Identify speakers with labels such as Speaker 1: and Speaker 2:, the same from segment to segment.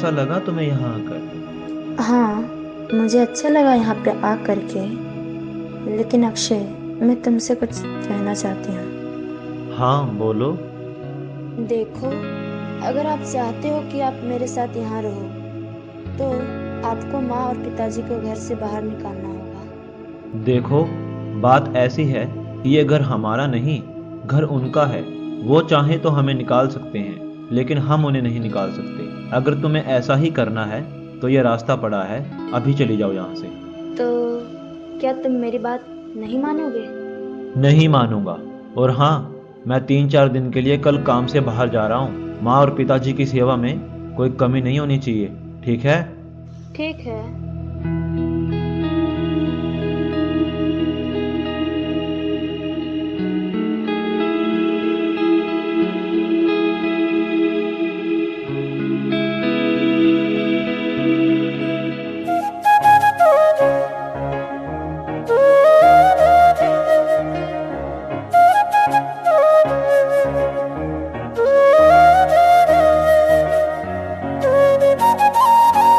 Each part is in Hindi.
Speaker 1: कैसा लगा तुम्हें यहाँ आकर?
Speaker 2: हाँ, मुझे अच्छा लगा यहाँ पे आ करके। लेकिन अक्षय, मैं तुमसे कुछ कहना चाहती हूँ।
Speaker 1: हाँ बोलो।
Speaker 2: देखो, अगर आप चाहते हो कि आप मेरे साथ यहाँ रहो तो आपको माँ और पिताजी को घर से बाहर निकालना होगा।
Speaker 1: देखो, बात ऐसी है कि ये घर हमारा नहीं, घर उनका है। वो चाहे तो हमें निकाल सकते हैं, लेकिन हम उन्हें नहीं निकाल सकते। अगर तुम्हें ऐसा ही करना है तो ये रास्ता पड़ा है, अभी चली जाओ यहाँ से।
Speaker 2: तो क्या तुम मेरी बात नहीं मानोगे?
Speaker 1: नहीं मानूंगा। और हाँ, मैं 3-4 दिन के लिए कल काम से बाहर जा रहा हूँ। माँ और पिताजी की सेवा में कोई कमी नहीं होनी चाहिए, ठीक है?
Speaker 2: ठीक है।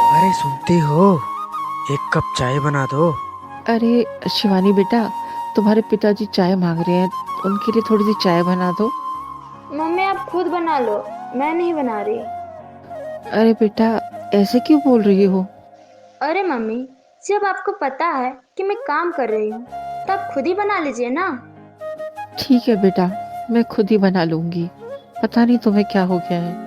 Speaker 3: अरे सुनती हो, एक कप चाय बना दो।
Speaker 4: अरे शिवानी बेटा, तुम्हारे पिताजी चाय मांग रहे हैं, उनके लिए थोड़ी सी चाय बना दो।
Speaker 2: मम्मी, आप खुद बना लो, मैं नहीं बना रही।
Speaker 4: अरे बेटा, ऐसे क्यों बोल रही हो?
Speaker 2: अरे मम्मी, जब आपको पता है कि मैं काम कर रही हूँ तब खुद ही बना लीजिए ना।
Speaker 4: ठीक है बेटा, मैं खुद ही बना लूंगी। पता नहीं तुम्हें क्या हो गया है।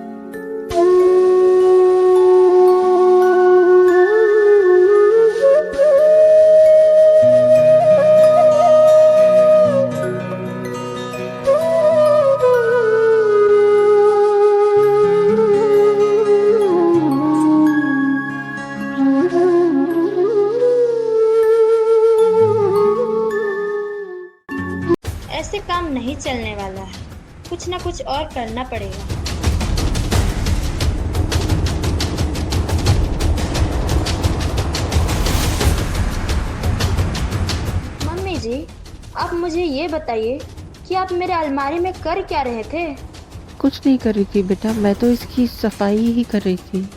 Speaker 2: ऐसे काम नहीं चलने वाला है, कुछ ना कुछ और करना पड़ेगा। मम्मी जी, आप मुझे ये बताइए कि आप मेरे अलमारी में कर क्या रहे थे?
Speaker 4: कुछ नहीं कर रही थी बेटा, मैं तो इसकी सफाई ही कर रही थी।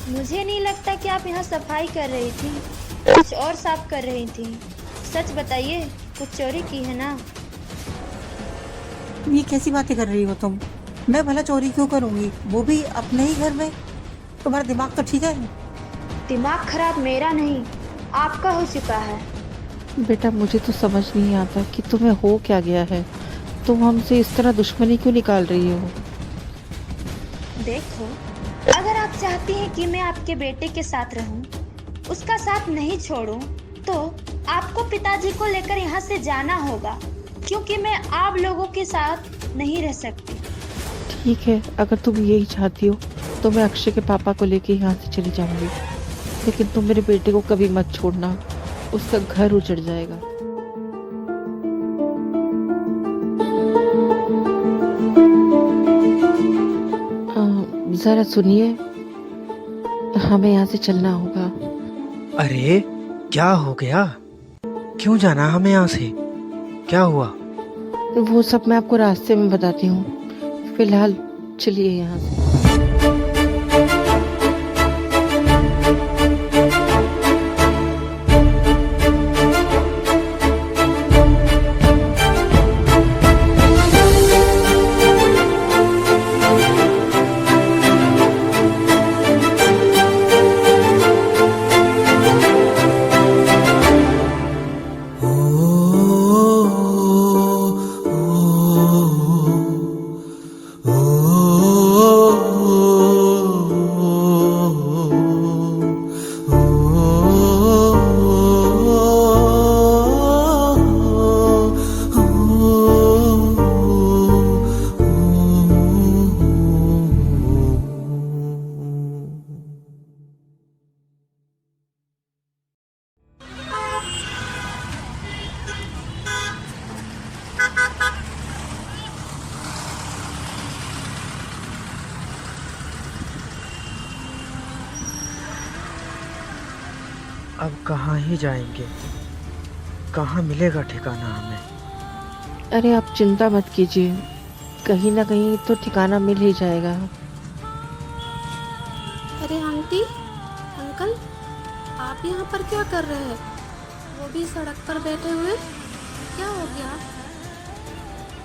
Speaker 2: मुझे नहीं लगता कि आप यहाँ सफाई कर रही थी, कुछ और साफ कर रही थी। सच बताइए, कुछ चोरी की है ना?
Speaker 5: ये कैसी बातें कर रही हो तुम? मैं भला चोरी क्यों करूंगी, वो भी अपने ही घर में? तुम्हारा दिमाग तो ठीक है?
Speaker 2: दिमाग खराब मेरा नहीं, आपका हो चुका है।
Speaker 4: बेटा मुझे तो समझ नहीं आता कि तुम्हें हो क्या गया है। तुम हमसे इस तरह दुश्मनी क्यों निकाल रही हो?
Speaker 2: देखो, अगर आप चाहती हैं कि मैं आपके बेटे के साथ रहूं, उसका साथ नहीं छोड़ूं, तो आपको पिताजी को लेकर यहाँ से जाना होगा, क्योंकि मैं आप लोगों के साथ नहीं रह सकती।
Speaker 4: ठीक है, अगर तुम यही चाहती हो तो मैं अक्षय के पापा को लेके यहाँ से चली जाऊंगी, लेकिन तुम मेरे बेटे को कभी मत छोड़ना, उसका घर उजड़ जाएगा। जरा सुनिए, हमें यहाँ से चलना होगा।
Speaker 3: अरे क्या हो गया? क्यों जाना हमें यहाँ से? क्या हुआ?
Speaker 4: वो सब मैं आपको रास्ते में बताती हूँ, फिलहाल चलिए यहाँ से।
Speaker 3: अब कहाँ ही जाएंगे? कहाँ मिलेगा ठिकाना हमें?
Speaker 4: अरे आप चिंता मत कीजिए, कहीं ना कहीं तो ठिकाना मिल ही जाएगा।
Speaker 6: अरे आंटी, अंकल, आप यहाँ पर क्या कर रहे हैं? वो भी सड़क पर बैठे हुए, क्या हो गया?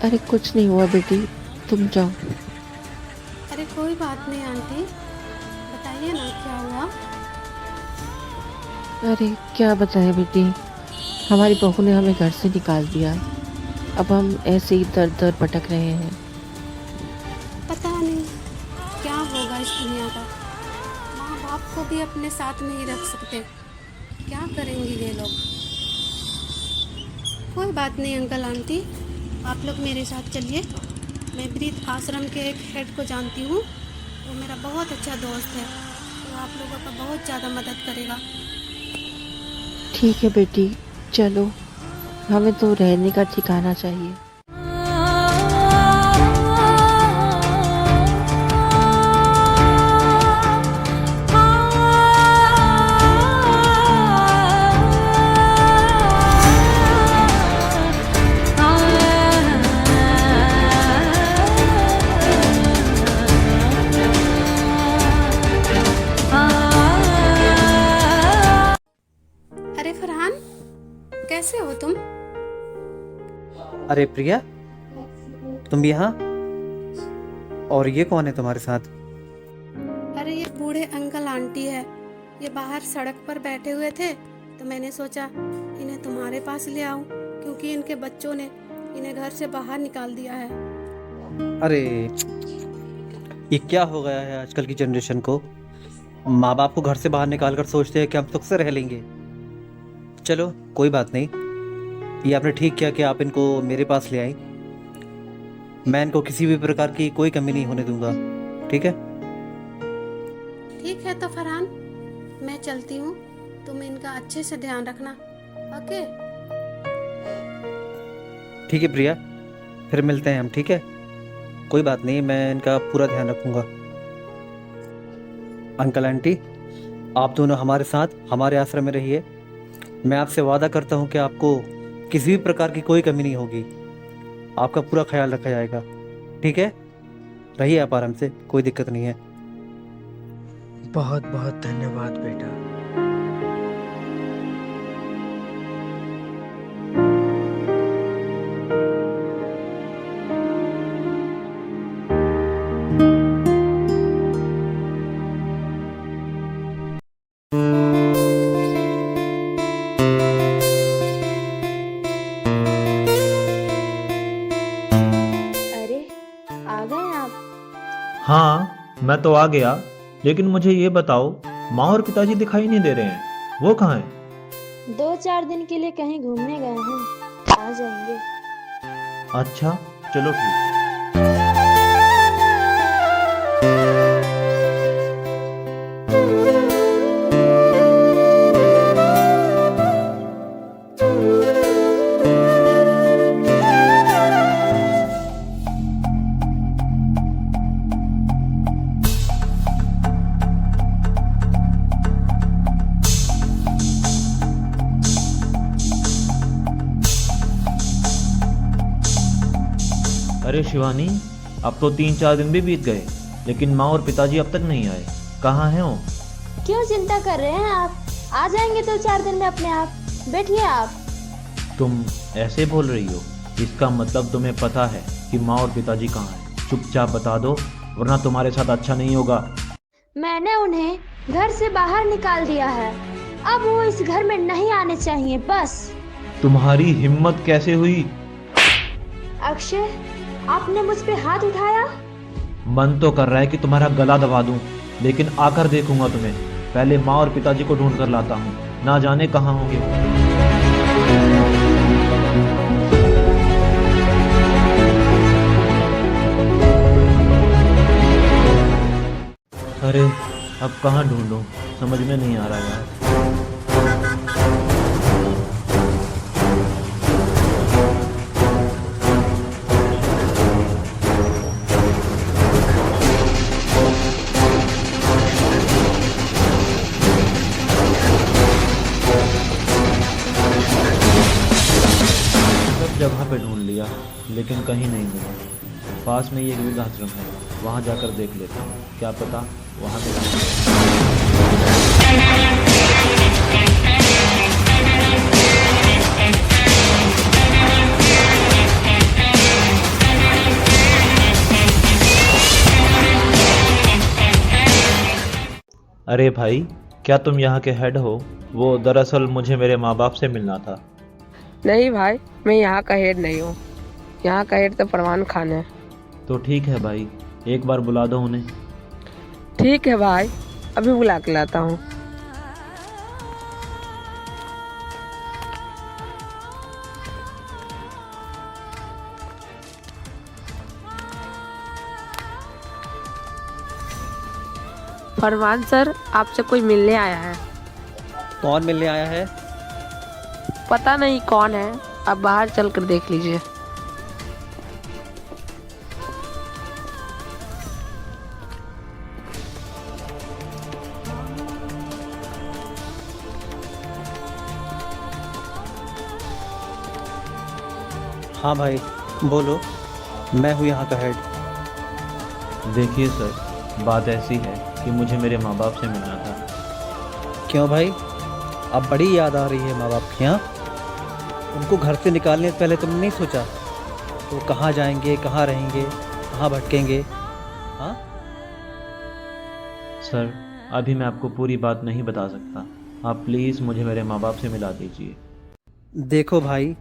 Speaker 4: अरे कुछ नहीं हुआ बेटी, तुम जाओ।
Speaker 6: अरे कोई बात नहीं आंटी, बताइए ना क्या हुआ?
Speaker 4: अरे क्या बताएं बेटी, हमारी बहू ने हमें घर से निकाल दिया। अब हम ऐसे ही दर दर भटक रहे हैं।
Speaker 6: पता नहीं क्या होगा इस दुनिया का। माँ बाप को भी अपने साथ नहीं रख सकते, क्या करेंगे ये लोग? कोई बात नहीं अंकल आंटी, आप लोग मेरे साथ चलिए। मैं वृद्ध आश्रम के एक हेड को जानती हूँ, वो मेरा बहुत अच्छा दोस्त है, वो आप लोगों का बहुत ज़्यादा मदद करेगा।
Speaker 4: ठीक है बेटी, चलो, हमें तो रहने का ठिकाना चाहिए।
Speaker 6: अरे फरहान, कैसे हो तुम?
Speaker 3: अरे प्रिया, तुम यहाँ? और ये कौन है तुम्हारे साथ?
Speaker 6: अरे ये बूढ़े अंकल आंटी है, ये बाहर सड़क पर बैठे हुए थे, तो मैंने सोचा इन्हें तुम्हारे पास ले आऊं, क्योंकि इनके बच्चों ने इन्हें घर से बाहर निकाल दिया है।
Speaker 3: अरे ये क्या हो गया है आजकल की जनरेशन को? माँ बाप को घर से बाहर निकाल कर सोचते हैं कि हम सुख से रह लेंगे। चलो कोई बात नहीं, ये आपने ठीक किया कि आप इनको मेरे पास ले आई। मैं इनको किसी भी प्रकार की कोई कमी नहीं होने दूंगा, ठीक है?
Speaker 6: ठीक है तो फरहान, मैं चलती हूँ, तुम इनका अच्छे से ध्यान रखना, ओके?
Speaker 3: ठीक है प्रिया, फिर मिलते हैं हम, ठीक है? कोई बात नहीं, मैं इनका पूरा ध्यान रखूंगा। अंकल आंटी, आप दोनों हमारे साथ हमारे आश्रम में रहिए। मैं आपसे वादा करता हूँ कि आपको किसी भी प्रकार की कोई कमी नहीं होगी, आपका पूरा ख्याल रखा जाएगा, ठीक है? रहिए आप आराम से, कोई दिक्कत नहीं है।
Speaker 7: बहुत बहुत धन्यवाद बेटा।
Speaker 2: अरे आ गए आप?
Speaker 1: हाँ, मैं तो आ गया, लेकिन मुझे ये बताओ, माँ और पिताजी दिखाई नहीं दे रहे हैं, वो कहाँ हैं?
Speaker 2: 2-4 दिन के लिए कहीं घूमने गए हैं, आ जाएंगे।
Speaker 1: अच्छा, चलो ठीक। अरे शिवानी, अब तो 3-4 दिन भी बीत गए, लेकिन माँ और पिताजी अब तक नहीं आए, कहाँ हैं वो?
Speaker 2: क्यों चिंता कर रहे हैं आप? आ जाएंगे 2-4 दिन में अपने आप। बैठिए आप।
Speaker 1: तुम ऐसे बोल रही हो, इसका मतलब तुम्हें पता है कि माँ और पिताजी कहाँ हैं। चुपचाप बता दो, वरना तुम्हारे साथ अच्छा नहीं होगा।
Speaker 2: मैंने उन्हें घर से बाहर निकाल दिया है, अब वो इस घर में नहीं आने चाहिए, बस।
Speaker 1: तुम्हारी हिम्मत कैसे हुई?
Speaker 2: अक्षय, आपने मुझ पे हाथ उठाया?
Speaker 1: मन तो कर रहा है कि तुम्हारा गला दबा दूं, लेकिन आकर देखूंगा तुम्हें। पहले माँ और पिताजी को ढूंढ कर लाता हूँ, ना जाने कहाँ होंगे। अरे अब कहाँ ढूंढूं, समझ में नहीं आ रहा यार। सब जगह पे ढूंढ लिया, लेकिन कहीं नहीं मिला। पास में ही एक वृद्धाश्रम है, वहाँ जाकर देख लेता हूँ, क्या पता वहाँ मिला। अरे भाई, क्या तुम यहाँ के हेड हो? वो दरअसल मुझे मेरे माँ बाप से मिलना था।
Speaker 7: नहीं भाई, मैं यहाँ का हेड नहीं हूँ। यहाँ का हेड तो फरमान खान है।
Speaker 1: तो ठीक है भाई, एक बार बुला दो उन्हें।
Speaker 7: ठीक है भाई, अभी बुला के लाता हूँ। फरमान सर, आपसे कोई मिलने आया है।
Speaker 3: कौन मिलने आया है?
Speaker 7: पता नहीं कौन है, आप बाहर चल कर देख लीजिए।
Speaker 3: हाँ भाई, बोलो। मैं हूँ यहाँ का हेड।
Speaker 1: देखिए सर, बात ऐसी है कि मुझे मेरे माँ बाप से मिलना था।
Speaker 3: क्यों भाई, अब बड़ी याद आ रही है माँ बाप की? हाँ, उनको घर से निकालने से पहले तुमने नहीं सोचा तो कहाँ जाएंगे, कहाँ रहेंगे, कहाँ भटकेंगे? हाँ
Speaker 1: सर, अभी मैं आपको पूरी बात नहीं बता सकता। आप प्लीज़ मुझे मेरे माँ बाप से मिला दीजिए।
Speaker 3: देखो भाई,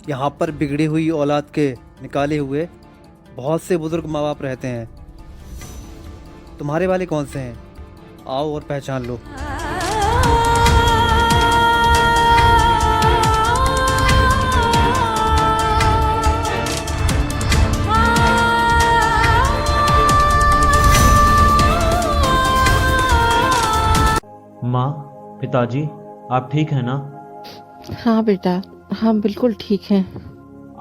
Speaker 3: यहाँ पर बिगड़ी हुई औलाद के निकाले हुए बहुत से बुजुर्ग माँ बाप रहते हैं। तुम्हारे वाले कौन से हैं? आओ और पहचान लो।
Speaker 1: माँ, पिताजी, आप ठीक हैं ना?
Speaker 4: हाँ बेटा, हम बिल्कुल ठीक हैं।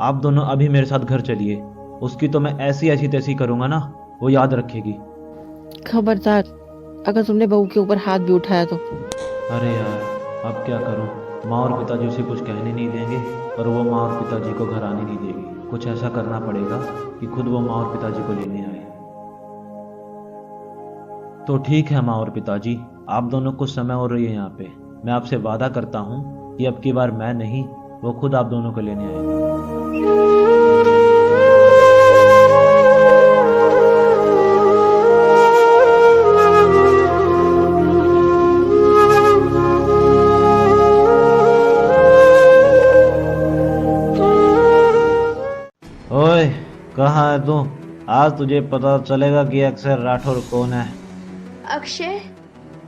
Speaker 1: आप दोनों अभी मेरे साथ घर चलिए। उसकी तो मैं ऐसी ऐसी तैसी करूँगा ना, वो याद रखेगी।
Speaker 4: खबरदार, अगर तुमने बहू के ऊपर हाथ भी उठाया तो।
Speaker 1: अरे यार, अब क्या करूँ? माँ और पिताजी उसे कुछ कहने नहीं देंगे और वो माँ और पिताजी को घर आने नहीं देगी। कुछ ऐसा करना पड़ेगा कि खुद वो माँ और पिताजी को लेने आए। तो ठीक है माँ और पिताजी, आप दोनों कुछ समय और रहिए यहाँ पे। मैं आपसे वादा करता हूँ कि अब की बार मैं नहीं, वो खुद आप दोनों को लेने आएगी। ओए, कहाँ है तू? आज तुझे पता चलेगा कि अक्षय राठौर कौन है।
Speaker 2: अक्षय,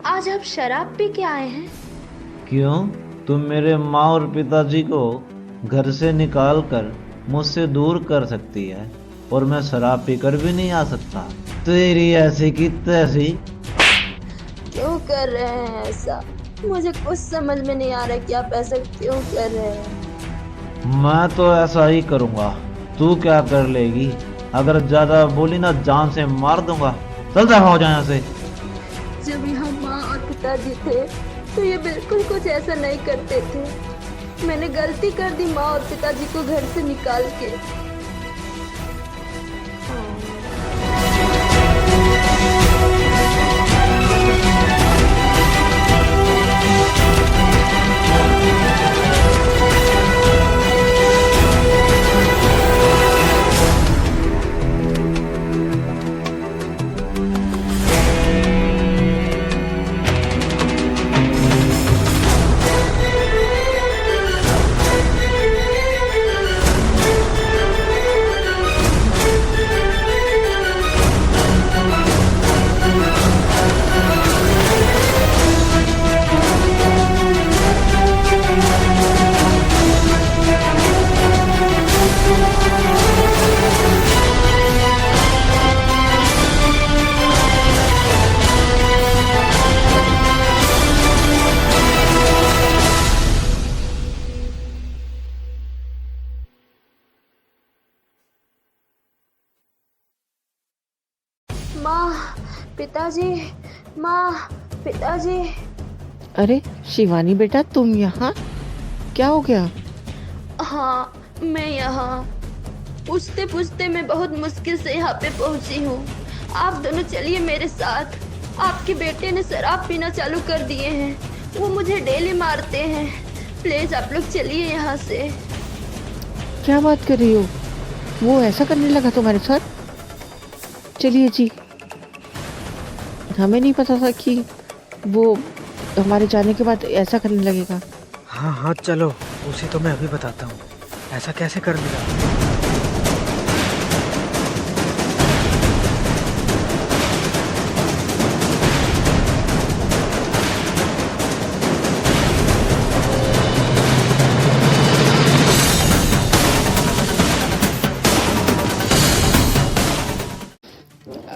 Speaker 2: आज आप शराब पी के आए हैं?
Speaker 1: क्यों? तुम मेरे माँ और पिताजी को घर से निकाल कर मुझसे दूर कर सकती है और मैं शराब पीकर भी नहीं आ सकता? तेरी ऐसी की तैसी।
Speaker 2: क्यों कर रहे हैं ऐसा? मुझे कुछ समझ में नहीं आ रहा कि आप ऐसा क्यों कर रहे हैं।
Speaker 1: मैं तो ऐसा ही करूँगा। तू क्या कर लेगी? अगर ज्यादा बोली ना, जान से मार दूंगा। चल दफा हो जाए यहाँ से।
Speaker 2: जब यहाँ माँ और पिताजी थे तो ये बिल्कुल कुछ ऐसा नहीं करते थे। मैंने गलती कर दी माँ और पिताजी को घर से निकाल के। माँ, पिताजी, माँ, पिताजी।
Speaker 4: अरे शिवानी बेटा, तुम यहाँ? क्या हो गया?
Speaker 2: हाँ, मैं यहाँ पूछते पूछते मैं बहुत मुश्किल से यहाँ पे पहुँची हूँ। आप दोनों चलिए मेरे साथ। आपके बेटे ने शराब पीना चालू कर दिए हैं। वो मुझे डेली मारते हैं। प्लीज आप लोग चलिए यहाँ से।
Speaker 4: क्या बात कर रही हो? वो ऐसा करने लगा तुम्हारे साथ? चलिए जी, हमें नहीं पता था कि वो हमारे जाने के बाद ऐसा करने लगेगा।
Speaker 8: हाँ हाँ चलो, उसे तो मैं अभी बताता हूँ ऐसा कैसे कर लिया।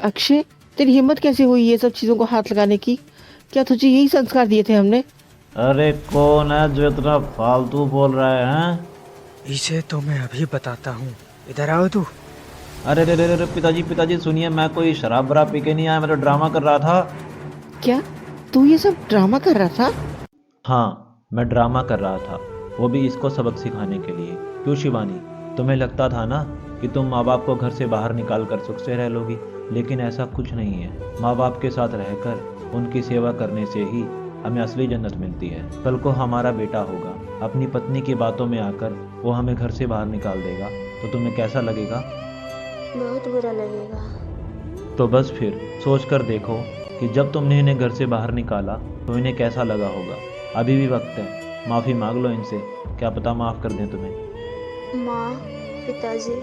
Speaker 4: अक्षय, तेरी हिम्मत कैसे हुई ये सब चीज़ों को हाथ लगाने की? क्या तुझे यही संस्कार दिए थे हमने?
Speaker 1: अरे कौन है जो इतना फालतू बोल रहा है, हैं?
Speaker 8: इसे तो मैं अभी बताता हूँ, इधर आओ तू।
Speaker 1: अरे रे रे रे पिताजी सुनिए, मैं कोई शराब वराब पी के नहीं आया, मैं तो ड्रामा कर रहा था।
Speaker 4: क्या तू ये सब ड्रामा कर रहा था?
Speaker 1: हाँ, मैं ड्रामा कर रहा था, वो भी इसको सबक सिखाने के लिए। क्यों शिवानी, तुम्हें लगता था ना कि तुम माँ बाप को घर से बाहर निकाल कर सुख से रह लोगी, लेकिन ऐसा कुछ नहीं है। माँ बाप के साथ रहकर उनकी सेवा करने से ही हमें असली जन्नत मिलती है। कल को हमारा बेटा होगा, अपनी पत्नी की बातों में आकर वो हमें घर से बाहर निकाल देगा, तो तुम्हें कैसा लगेगा?
Speaker 2: बहुत बुरा लगेगा।
Speaker 1: तो बस फिर सोच कर देखो कि जब तुमने इन्हें घर से बाहर निकाला तो इन्हें कैसा लगा होगा। अभी भी वक्त है, माफ़ी मांग लो इनसे, क्या पता माफ़ कर दें तुम्हें।
Speaker 2: माँ, पिताजी,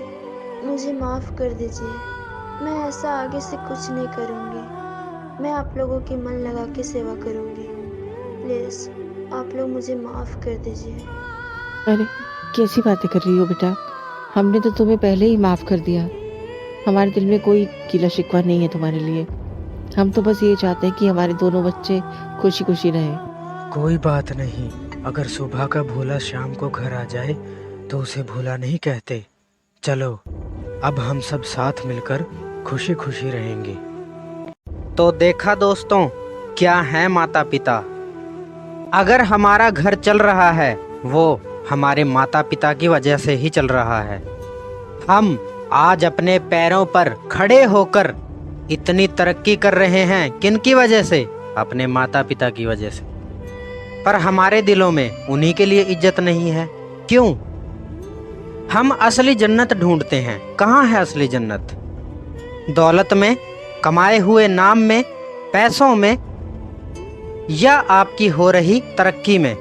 Speaker 2: मुझे माफ़ कर दीजिए। मैं ऐसा आगे से कुछ नहीं करूँगी। मैं आप लोगों की मन लगा के सेवा करूँगी। प्लीज़ आप लोग मुझे माफ़ कर दीजिए।
Speaker 4: अरे कैसी बातें कर रही हो बेटा? हमने तो तुम्हें पहले ही माफ़ कर दिया। हमारे दिल में कोई गिला शिकवा नहीं है तुम्हारे लिए। हम तो बस ये चाहते हैं कि हमारे दोनों बच्चे खुशी खुशी रहें।
Speaker 8: कोई बात नहीं, अगर सुबह का भोला शाम को घर आ जाए तो उसे भोला नहीं कहते। चलो अब हम सब साथ मिलकर खुशी खुशी रहेंगे।
Speaker 3: तो देखा दोस्तों, क्या है माता पिता। अगर हमारा घर चल रहा है वो हमारे माता पिता की वजह से ही चल रहा है। हम आज अपने पैरों पर खड़े होकर इतनी तरक्की कर रहे हैं, किनकी वजह से? अपने माता पिता की वजह से। पर हमारे दिलों में उन्हीं के लिए इज्जत नहीं है। क्यों? हम असली जन्नत ढूंढते हैं। कहाँ है असली जन्नत? दौलत में, कमाए हुए नाम में, पैसों में, या आपकी हो रही तरक्की में?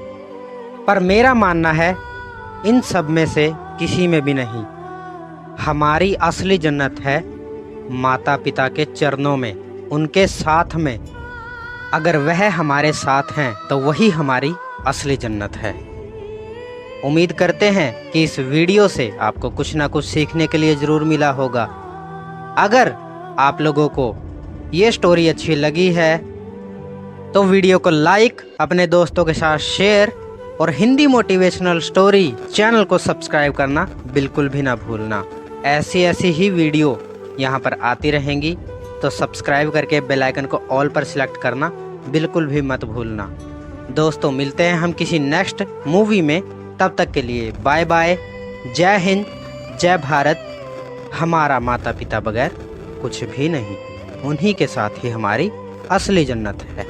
Speaker 3: पर मेरा मानना है इन सब में से किसी में भी नहीं। हमारी असली जन्नत है माता पिता के चरणों में, उनके साथ में। अगर वह हमारे साथ हैं तो वही हमारी असली जन्नत है। उम्मीद करते हैं कि इस वीडियो से आपको कुछ ना कुछ सीखने के लिए ज़रूर मिला होगा। अगर आप लोगों को ये स्टोरी अच्छी लगी है तो वीडियो को लाइक, अपने दोस्तों के साथ शेयर और हिंदी मोटिवेशनल स्टोरी चैनल को सब्सक्राइब करना बिल्कुल भी ना भूलना। ऐसी ही वीडियो यहाँ पर आती रहेंगी, तो सब्सक्राइब करके बेल आइकन को ऑल पर सिलेक्ट करना बिल्कुल भी मत भूलना। दोस्तों मिलते हैं हम किसी नेक्स्ट मूवी में, तब तक के लिए बाय बाय। जय हिंद, जय भारत। हमारा माता पिता बगैर कुछ भी नहीं, उन्हीं के साथ ही हमारी असली जन्नत है।